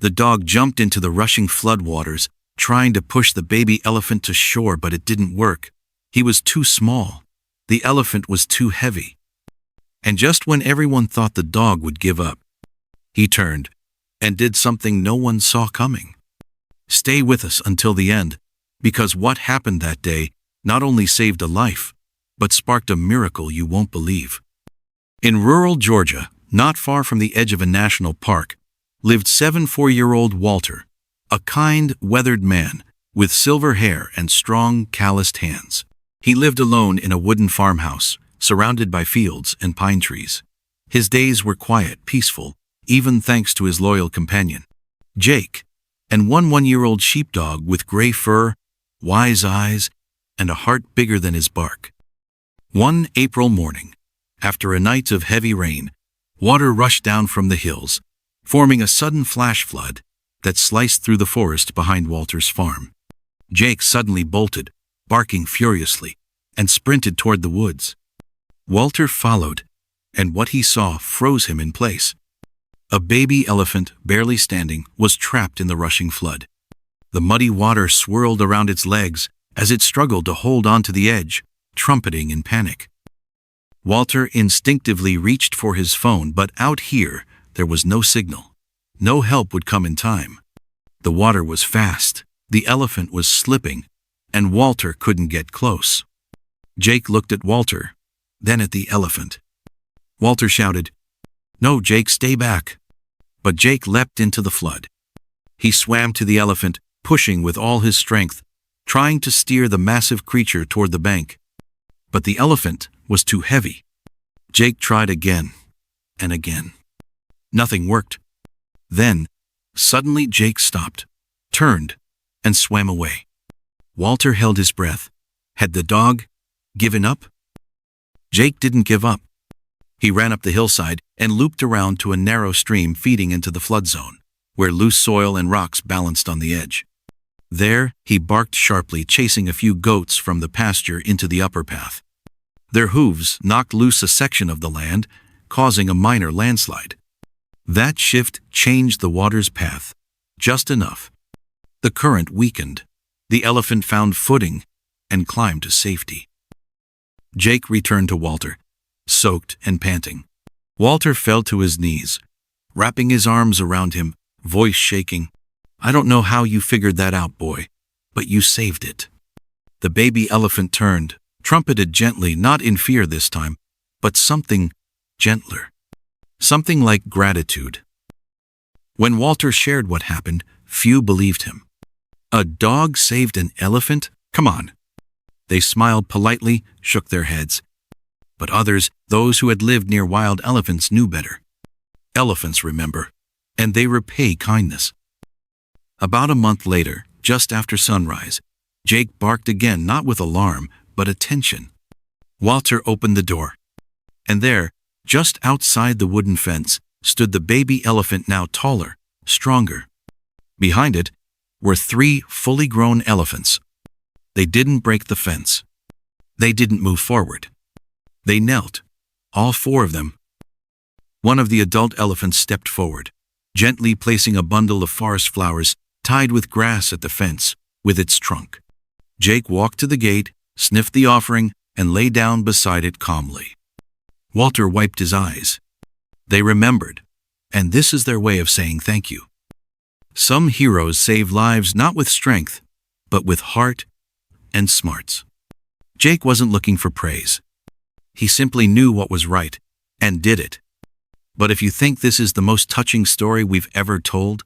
The dog jumped into the rushing floodwaters, trying to push the baby elephant to shore, but it didn't work. He was too small. The elephant was too heavy. And just when everyone thought the dog would give up, he turned and did something no one saw coming. Stay with us until the end, because what happened that day not only saved a life, but sparked a miracle you won't believe. In rural Georgia, not far from the edge of a national park, lived 4-year-old Walter, a kind, weathered man with silver hair and strong, calloused hands. He lived alone in a wooden farmhouse, surrounded by fields and pine trees. His days were quiet, peaceful, even thanks to his loyal companion, Jake, and one 1-year-old sheepdog with gray fur, wise eyes, and a heart bigger than his bark. One April morning, after a night of heavy rain, water rushed down from the hills, forming a sudden flash flood that sliced through the forest behind Walter's farm. Jake suddenly bolted, barking furiously, and sprinted toward the woods. Walter followed, and what he saw froze him in place. A baby elephant, barely standing, was trapped in the rushing flood. The muddy water swirled around its legs as it struggled to hold onto the edge, trumpeting in panic. Walter instinctively reached for his phone, but out here, there was no signal. No help would come in time. The water was fast, the elephant was slipping, and Walter couldn't get close. Jake looked at Walter, then at the elephant. Walter shouted, "No, Jake, stay back." But Jake leapt into the flood. He swam to the elephant, pushing with all his strength, trying to steer the massive creature toward the bank. But the elephant was too heavy. Jake tried again and again. Nothing worked. Then, suddenly Jake stopped, turned, and swam away. Walter held his breath. Had the dog given up? Jake didn't give up. He ran up the hillside and looped around to a narrow stream feeding into the flood zone, where loose soil and rocks balanced on the edge. There, he barked sharply, chasing a few goats from the pasture into the upper path. Their hooves knocked loose a section of the land, causing a minor landslide. That shift changed the water's path, just enough. The current weakened. The elephant found footing and climbed to safety. Jake returned to Walter, soaked and panting. Walter fell to his knees, wrapping his arms around him, voice shaking. "I don't know how you figured that out, boy, but you saved it." The baby elephant turned, trumpeted gently, not in fear this time, but something gentler. Something like gratitude. When Walter shared what happened, few believed him. A dog saved an elephant? Come on. They smiled politely, shook their heads. But others, those who had lived near wild elephants, knew better. Elephants remember, and they repay kindness. About a month later, just after sunrise, Jake barked again, not with alarm, but attention. Walter opened the door. And there, just outside the wooden fence, stood the baby elephant, now taller, stronger. Behind it were 3 fully grown elephants. They didn't break the fence. They didn't move forward. They knelt, all 4 of them. One of the adult elephants stepped forward, gently placing a bundle of forest flowers tied with grass at the fence, with its trunk. Jake walked to the gate, sniffed the offering, and lay down beside it calmly. Walter wiped his eyes. They remembered, and this is their way of saying thank you. Some heroes save lives not with strength, but with heart and smarts. Jake wasn't looking for praise. He simply knew what was right, and did it. But if you think this is the most touching story we've ever told,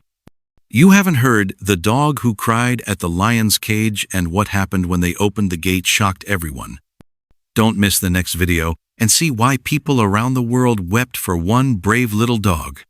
you haven't heard the dog who cried at the lion's cage and what happened when they opened the gate shocked everyone. Don't miss the next video and see why people around the world wept for one brave little dog.